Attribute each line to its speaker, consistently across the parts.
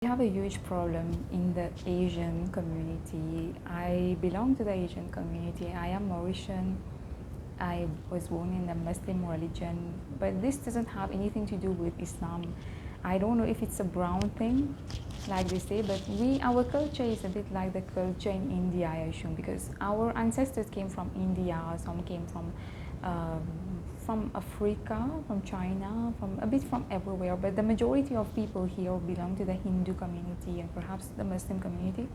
Speaker 1: We have a huge problem in the Asian community. I belong to the Asian community. I am Mauritian. I was born in the Muslim religion, but this doesn't have anything to do with Islam. I don't know if it's a brown thing, like they say, but our culture is a bit like the culture in India, I assume, because our ancestors came from India, some came um, from Africa, from China, from a bit from everywhere. But the majority of people here belong to the Hindu community and perhaps the Muslim community.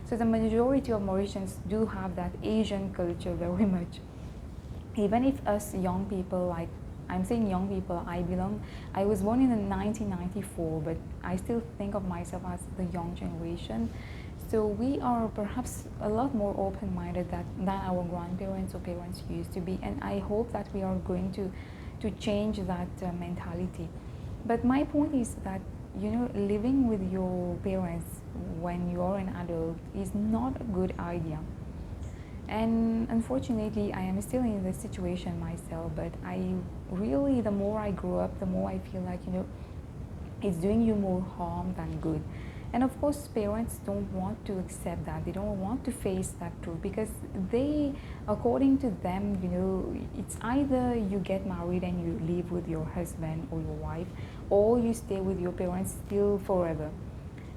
Speaker 1: So the majority of Mauritians do have that Asian culture very much. Even if us young people, like I'm saying young people, I was born in 1994, but I still think of myself as the young generation. So we are perhaps a lot more open-minded than our grandparents or parents used to be, and I hope that we are going to change that mentality. But my point is that living with your parents when you're an adult is not a good idea. And unfortunately, I am still in this situation myself, but I really, the more I grow up, the more I feel like, it's doing you more harm than good. And of course, parents don't want to accept that. They don't want to face that truth because according to them, it's either you get married and you live with your husband or your wife, or you stay with your parents still forever.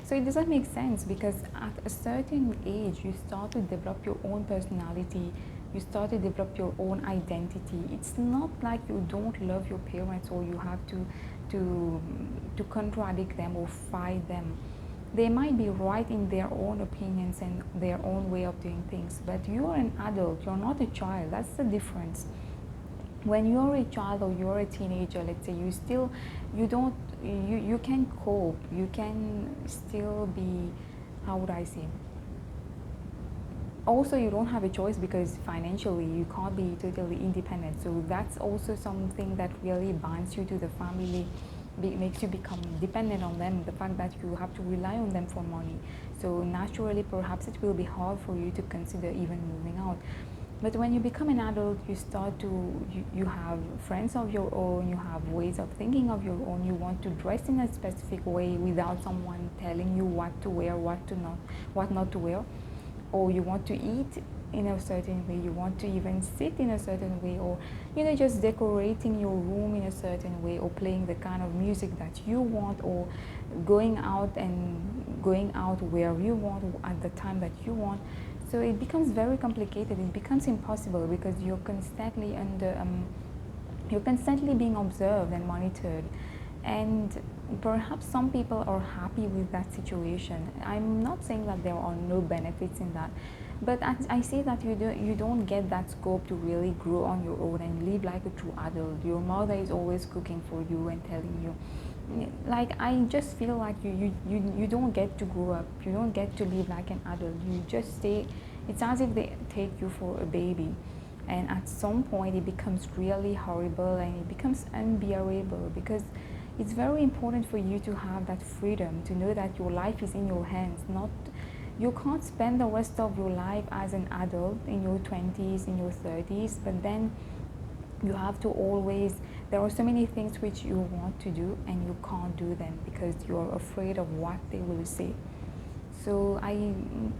Speaker 1: So it doesn't make sense because at a certain age, you start to develop your own personality, you start to develop your own identity. It's not like you don't love your parents or you have to, to contradict them or fight them. They might be right in their own opinions and their own way of doing things, but you're an adult, you're not a child. That's the difference. When you're a child or you're a teenager, let's say, you don't you can cope, you can still be, how would I say, also you don't have a choice because financially you can't be totally independent, so that's also something that really binds you to the family, makes you become dependent on them, the fact that you have to rely on them for money. So naturally perhaps it will be hard for you to consider even moving out. But when you become an adult, you start to, you have friends of your own, you have ways of thinking of your own, you want to dress in a specific way without someone telling you what to wear, what not to wear, or you want to eat in a certain way, you want to even sit in a certain way, or just decorating your room in a certain way, or playing the kind of music that you want, or going out where you want at the time that you want. So it becomes very complicated, it becomes impossible because you're constantly being observed and monitored. And perhaps some people are happy with that situation. I'm not saying that there are no benefits in that, but I say that you don't get that scope to really grow on your own and live like a true adult. Your mother is always cooking for you and telling you, like, I just feel like you don't get to grow up, you don't get to live like an adult, you just stay. It's as if they take you for a baby, and at some point it becomes really horrible and it becomes unbearable because it's very important for you to have that freedom, to know that your life is in your hands. Not, you can't spend the rest of your life as an adult in your 20s, in your 30s, but then you have to always, there are so many things which you want to do and you can't do them because you're afraid of what they will say. So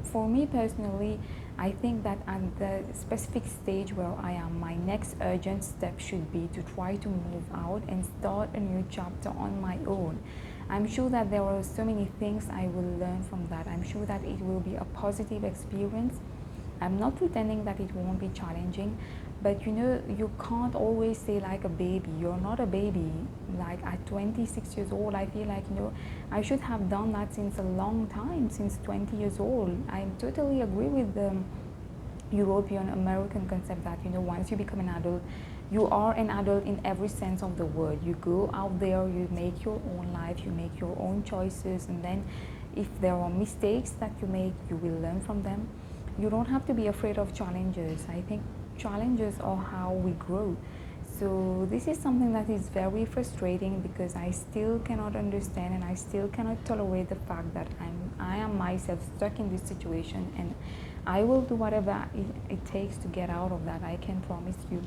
Speaker 1: for me personally, I think that at the specific stage where I am, my next urgent step should be to try to move out and start a new chapter on my own. I'm sure that there are so many things I will learn from that. I'm sure that it will be a positive experience. I'm not pretending that it won't be challenging, but you can't always say like a baby. You're not a baby. Like at 26 years old, I feel like, I should have done that since a long time, since 20 years old. I totally agree with the European American concept that, once you become an adult, you are an adult in every sense of the word. You go out there, you make your own life, you make your own choices, and then if there are mistakes that you make, you will learn from them. You don't have to be afraid of challenges. I think challenges are how we grow. So this is something that is very frustrating because I still cannot understand and I still cannot tolerate the fact that I am myself stuck in this situation, and I will do whatever it takes to get out of that. I can promise you.